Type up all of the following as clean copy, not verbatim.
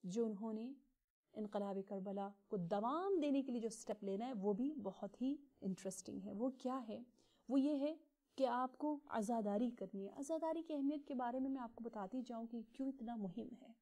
جو انہوں نے انقلاب کربلا کو دوام دینے کے لیے جو سٹیپ لینا ہے وہ بھی بہت ہی انٹرسٹنگ ہے. وہ کیا ہے؟ وہ یہ ہے کہ آپ کو عزاداری کرنی ہے. عزاداری کی اہمیت کے بارے میں آپ کو بتاتی جاؤں کہ کیوں اتنا مہم ہے.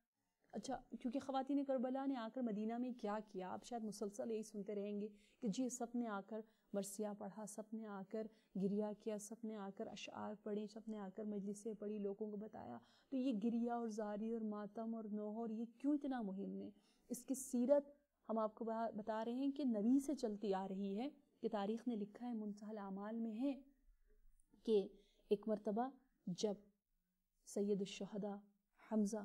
اچھا، کیونکہ خواتین کربلا نے آ کر مدینہ میں کیا کیا، آپ شاید مسلسل یہی سنتے رہیں گے کہ جی سب نے آ کر مرثیہ پڑھا، سب نے آ کر گریہ کیا، سب نے آ کر اشعار پڑھیں، سب نے آ کر مجلسیں پڑھی، لوگوں کو بتایا. تو یہ گریہ اور زاری اور ماتم اور نوح اور یہ کیوں اتنا مہم ہے؟ اس کی سیرت ہم آپ کو بتا رہے ہیں کہ نبی سے چلتی آ رہی ہے، کہ تاریخ نے لکھا ہے، منتہی الاعمال میں ہے کہ ایک مرتبہ جب سید الشہداء حمزہ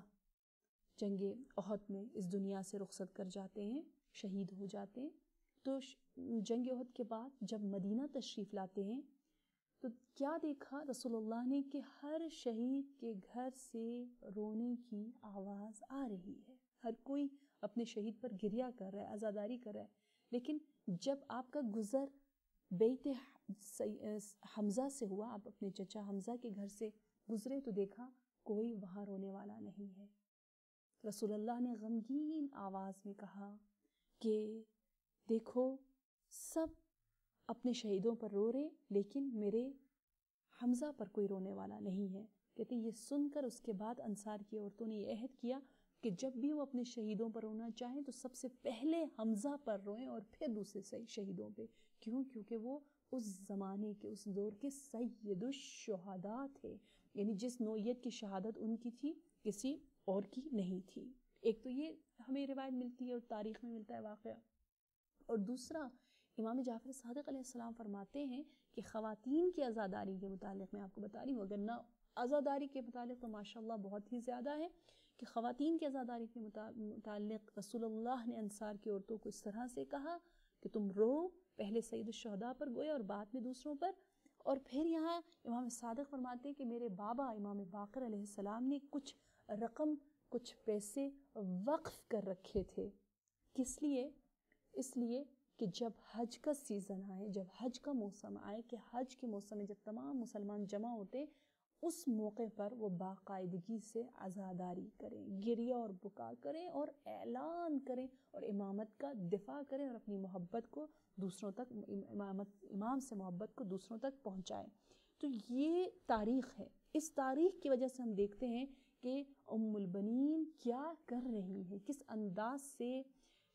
جنگ احد میں اس دنیا سے رخصت کر جاتے ہیں، شہید ہو جاتے ہیں، تو جنگ احد کے بعد جب مدینہ تشریف لاتے ہیں تو کیا دیکھا رسول اللہ نے کہ ہر شہید کے گھر سے رونے کی آواز آ رہی ہے. ہر کوئی اپنے شہید پر گریہ کر رہا ہے، عزاداری کر رہا ہے. لیکن جب آپ کا گزر بیت حمزہ سے ہوا، آپ اپنے چچا حمزہ کے گھر سے گزرے تو دیکھا کوئی وہاں رونے والا نہیں ہے. رسول اللہ نے غمگین آواز میں کہا کہ دیکھو سب اپنے شہیدوں پر رو رہے لیکن میرے حمزہ پر کوئی رونے والا نہیں ہے. کہتے یہ سن کر اس کے بعد انصار کی عورتوں نے یہ عہد کیا کہ جب بھی وہ اپنے شہیدوں پر رونا چاہیں تو سب سے پہلے حمزہ پر روئیں اور پھر دوسرے شہیدوں پہ. کیوں؟ کیونکہ وہ اس زمانے کے، اس دور کے سید الشہداء تھے، یعنی جس نوعیت کی شہادت ان کی تھی کسی اور کی نہیں تھی. ایک تو یہ ہمیں روایت ملتی ہے اور تاریخ میں ملتا ہے واقعہ، اور دوسرا امام جعفر صادق علیہ السلام فرماتے ہیں کہ خواتین کی عزاداری کے متعلق میں آپ کو بتا رہی ہوں، اگر نہ عزاداری کے متعلق تو ماشاءاللہ بہت ہی زیادہ ہے، کہ خواتین کی عزاداری کے متعلق رسول اللہ نے انصار کی عورتوں کو اس طرح سے کہا کہ تم رو، پہلے سید الشہداء پر گوئے اور بعد میں دوسروں پر. اور پھر یہاں امام صادق فرماتے ہیں کہ میرے بابا امام باقر علیہ السلام نے کچھ رقم، کچھ پیسے وقف کر رکھے تھے. کس لیے؟ اس لیے کہ جب حج کا سیزن آئے، جب حج کا موسم آئے، کہ حج کے موسم میں جب تمام مسلمان جمع ہوتے اس موقع پر وہ باقاعدگی سے عزاداری کریں، گریہ اور بکا کریں اور اعلان کریں اور امامت کا دفاع کریں اور اپنی محبت کو دوسروں تک، امام سے محبت کو دوسروں تک پہنچائیں. تو یہ تاریخ ہے. اس تاریخ کی وجہ سے ہم دیکھتے ہیں کہ ام البنین کیا کر رہی ہیں، کس انداز سے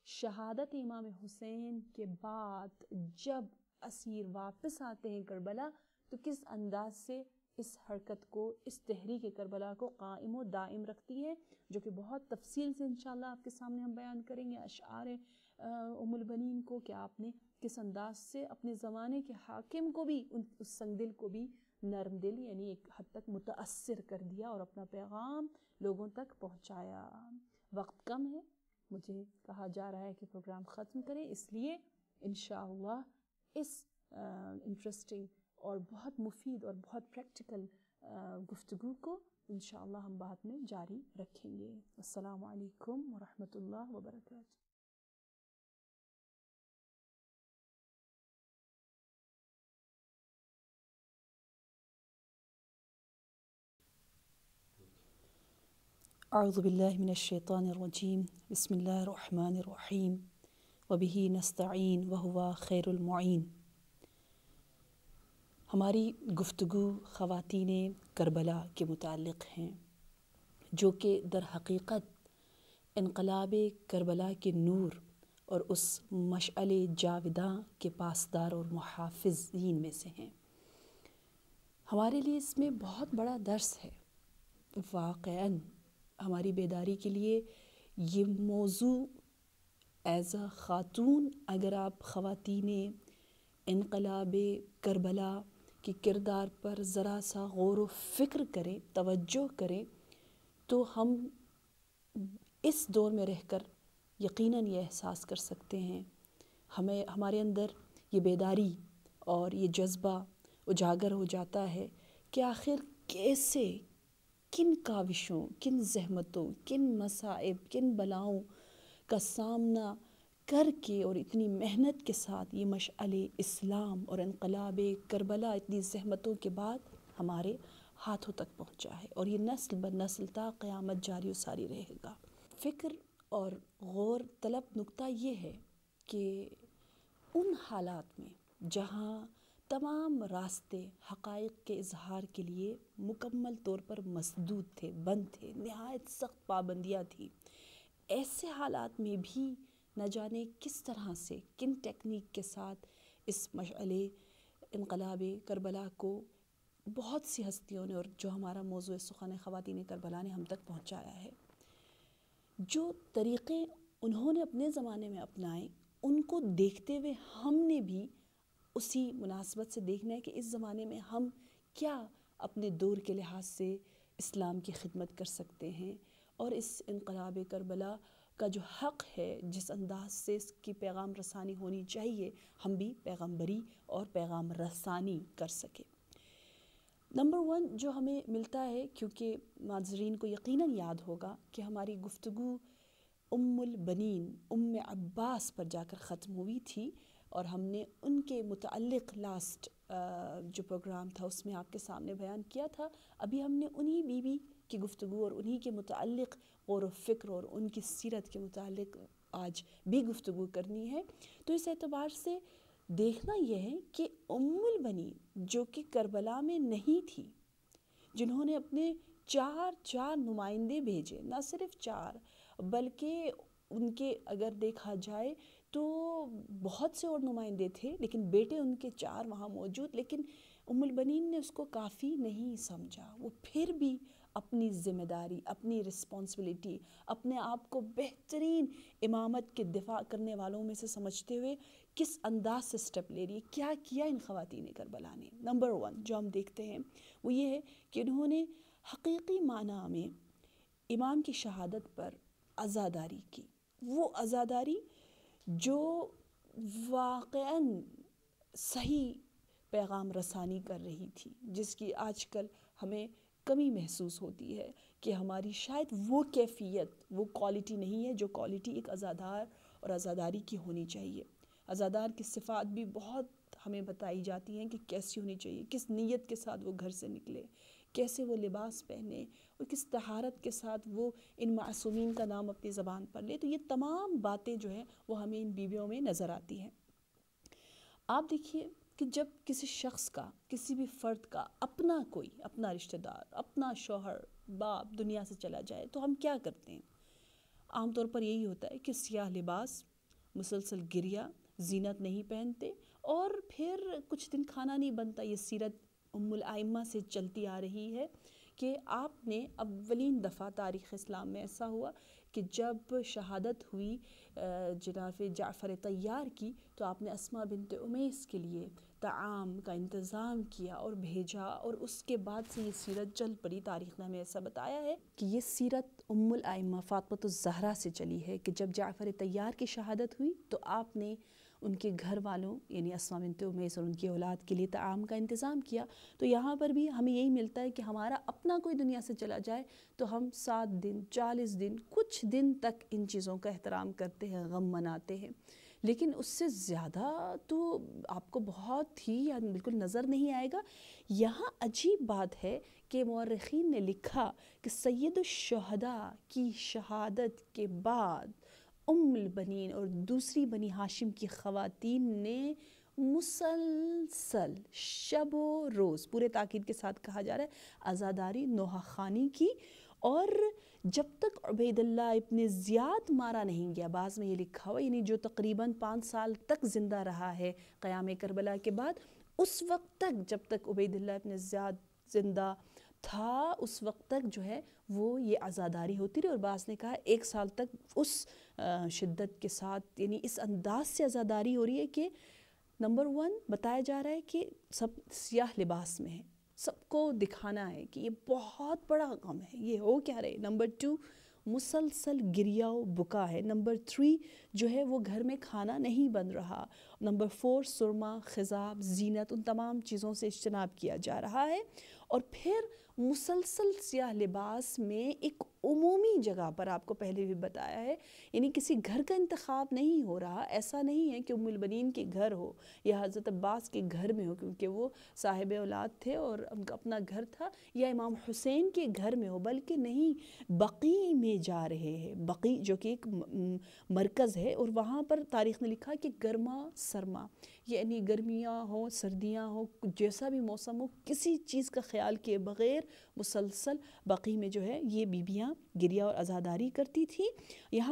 شہادت امام حسین کے بعد جب اسیر واپس آتے ہیں کربلا تو کس انداز سے اس حرکت کو، اس تحریک کربلا کو قائم و دائم رکھتی ہے، جو کہ بہت تفصیل سے انشاءاللہ آپ کے سامنے ہم بیان کریں گے اشعار ام البنین کو، کہ آپ نے کس انداز سے اپنے زمانے کے حاکم کو بھی، اس سنگ دل کو بھی نرم دل یعنی ایک حد تک متاثر کر دیا اور اپنا پیغام لوگوں تک پہنچایا. وقت کم ہے، مجھے کہا جا رہا ہے کہ پروگرام ختم کریں، اس لیے انشاءاللہ اس انٹرسٹنگ اور بہت مفید اور بہت پریکٹیکل گفتگو کو انشاءاللہ ہم بعد میں جاری رکھیں گے. السلام علیکم ورحمۃ اللہ وبرکاتہ. اعوذ باللہ من الشیطان الرجیم، بسم اللہ الرحمن الرحیم، وبہ نستعین وہو خیر المعین. ہماری گفتگو خواتین کربلا کے متعلق ہیں، جو کہ در حقیقت انقلاب کربلا کے نور اور اس مشعل جاوداں کے پاسدار اور محافظین میں سے ہیں. ہمارے لیے اس میں بہت بڑا درس ہے. واقعاً ہماری بیداری کے لیے یہ موضوع ایز اے خاتون، اگر آپ خواتین انقلاب کربلا کے کردار پر ذرا سا غور و فکر کریں، توجہ کریں، تو ہم اس دور میں رہ کر یقیناً یہ احساس کر سکتے ہیں، ہمارے اندر یہ بیداری اور یہ جذبہ اجاگر ہو جاتا ہے کہ آخر کیسے، کن کاوشوں، کن زحمتوں، کن مصائب، کن بلاؤں کا سامنا کر کے اور اتنی محنت کے ساتھ یہ مشعل اسلام اور انقلاب کربلا اتنی زحمتوں کے بعد ہمارے ہاتھوں تک پہنچا ہے، اور یہ نسل بر نسل تا قیامت جاری و ساری رہے گا. فکر اور غور طلب نکتہ یہ ہے کہ ان حالات میں جہاں تمام راستے حقائق کے اظہار کے لیے مکمل طور پر مسدود تھے، بند تھے، نہایت سخت پابندیاں تھیں، ایسے حالات میں بھی نہ جانے کس طرح سے، کن ٹیکنیک کے ساتھ اس مشعلِ انقلاب کربلا کو بہت سی ہستیوں نے، اور جو ہمارا موضوع سخن خواتین کربلا نے ہم تک پہنچایا ہے، جو طریقے انہوں نے اپنے زمانے میں اپنائے، ان کو دیکھتے ہوئے ہم نے بھی اسی مناسبت سے دیکھنا ہے کہ اس زمانے میں ہم کیا اپنے دور کے لحاظ سے اسلام کی خدمت کر سکتے ہیں، اور اس انقلاب کربلا کا جو حق ہے، جس انداز سے اس کی پیغام رسانی ہونی چاہیے، ہم بھی پیغمبری اور پیغام رسانی کر سکیں۔ نمبر 1 جو ہمیں ملتا ہے، کیونکہ ناظرین کو یقیناً یاد ہوگا کہ ہماری گفتگو ام البنین ام عباس پر جا کر ختم ہوئی تھی، اور ہم نے ان کے متعلق لاسٹ جو پروگرام تھا اس میں آپ کے سامنے بیان کیا تھا۔ ابھی ہم نے انہی بی بی کی گفتگو اور انہی کے متعلق غور و فکر اور ان کی سیرت کے متعلق آج بھی گفتگو کرنی ہے۔ تو اس اعتبار سے دیکھنا یہ ہے کہ ام البنین جو کہ کربلا میں نہیں تھی، جنہوں نے اپنے چار نمائندے بھیجے، نہ صرف 4 بلکہ ان کے اگر دیکھا جائے تو بہت سے اور نمائندے تھے، لیکن بیٹے ان کے 4 وہاں موجود، لیکن ام البنین نے اس کو کافی نہیں سمجھا۔ وہ پھر بھی اپنی ذمہ داری، اپنی رسپانسبلٹی، اپنے آپ کو بہترین امامت کے دفاع کرنے والوں میں سے سمجھتے ہوئے کس انداز سے سٹیپ لے رہی ہے، کیا کیا ان خواتین کربلا نے۔ نمبر 1 جو ہم دیکھتے ہیں وہ یہ ہے کہ انہوں نے حقیقی معنی میں امام کی شہادت پر عزاداری کی، وہ عزاداری جو واقعاً صحیح پیغام رسانی کر رہی تھی، جس کی آج کل ہمیں کمی محسوس ہوتی ہے کہ ہماری شاید وہ کیفیت، وہ کوالٹی نہیں ہے جو کوالٹی ایک عزادار اور عزاداری کی ہونی چاہیے۔ عزادار کی صفات بھی بہت ہمیں بتائی جاتی ہیں کہ کیسی ہونی چاہیے، کس نیت کے ساتھ وہ گھر سے نکلے، کیسے وہ لباس پہنے، اور کس طہارت کے ساتھ وہ ان معصومین کا نام اپنی زبان پر لے۔ تو یہ تمام باتیں جو ہیں وہ ہمیں ان بیویوں میں نظر آتی ہیں۔ آپ دیکھیے کہ جب کسی شخص کا، کسی بھی فرد کا اپنا رشتہ دار، اپنا شوہر، باپ دنیا سے چلا جائے تو ہم کیا کرتے ہیں؟ عام طور پر یہی ہوتا ہے کہ سیاہ لباس، مسلسل گریہ، زینت نہیں پہنتے، اور پھر کچھ دن کھانا نہیں بنتا۔ یہ سیرت ام الائمہ سے چلتی آ رہی ہے کہ آپ نے اولین دفعہ تاریخ اسلام میں ایسا ہوا کہ جب شہادت ہوئی جناب جعفر طیار کی، تو آپ نے اسماء بنت امیس کے لیے طعام کا انتظام کیا اور بھیجا، اور اس کے بعد سے یہ سیرت چل پڑی۔ تاریخ نے ہمیں ایسا بتایا ہے کہ یہ سیرت ام الائمہ فاطمۃ الزہرا سے چلی ہے کہ جب جعفر طیار کی شہادت ہوئی تو آپ نے ان کے گھر والوں یعنی اسماء بنت امیس اور ان کی اولاد کے لیے طعام کا انتظام کیا۔ تو یہاں پر بھی ہمیں یہی ملتا ہے کہ ہمارا اپنا کوئی دنیا سے چلا جائے تو ہم 7 دن، 40 دن، کچھ دن تک ان چیزوں کا احترام کرتے ہیں، غم مناتے ہیں، لیکن اس سے زیادہ تو آپ کو بہت ہی بالکل نظر نہیں آئے گا۔ یہاں عجیب بات ہے کہ مورخین نے لکھا کہ سید الشہداء کی شہادت کے بعد ام البنین اور دوسری بنی ہاشم کی خواتین نے مسلسل شب و روز، پورے تاکید کے ساتھ کہا جا رہا ہے، عزاداری، نوحہ خوانی کی، اور جب تک عبید اللہ ابن زیاد مارا نہیں گیا، بعض میں یہ لکھا ہوا یعنی جو تقریباً 5 سال تک زندہ رہا ہے قیام کربلا کے بعد، اس وقت تک جب تک عبید اللہ ابن زیاد زندہ تھا اس وقت تک جو ہے وہ یہ عزاداری ہوتی رہی، اور بعض نے کہا 1 سال تک اس شدت کے ساتھ، یعنی اس انداز سے عزاداری ہو رہی ہے کہ نمبر 1 بتایا جا رہا ہے کہ سب سیاہ لباس میں ہیں، سب کو دکھانا ہے کہ یہ بہت بڑا غم ہے، یہ ہو کیا رہے۔ نمبر 2 مسلسل گریہ و بکا ہے۔ نمبر 3 جو ہے وہ گھر میں کھانا نہیں بن رہا۔ نمبر 4 سرما، خضاب، زینت، ان تمام چیزوں سے اجتناب کیا جا رہا ہے، اور پھر مسلسل سیاہ لباس میں ایک عمومی جگہ پر، آپ کو پہلے بھی بتایا ہے، یعنی کسی گھر کا انتخاب نہیں ہو رہا، ایسا نہیں ہے کہ ام المؤمنین کے گھر ہو یا حضرت عباس کے گھر میں ہو کیونکہ وہ صاحب اولاد تھے اور ان کا اپنا گھر تھا، یا امام حسین کے گھر میں ہو، بلکہ نہیں، بقیع میں جا رہے ہیں، بقیع جو کہ ایک مرکز ہے، اور وہاں پر تاریخ نے لکھا کہ گرما سرما، یعنی گرمیاں ہوں سردیاں ہوں جیسا بھی موسم ہو، کسی چیز کا خیال کیے بغیر مسلسل بقیع میں جو ہے یہ بیبیاں گریہ اور عزاداری کرتی تھیں، یہاں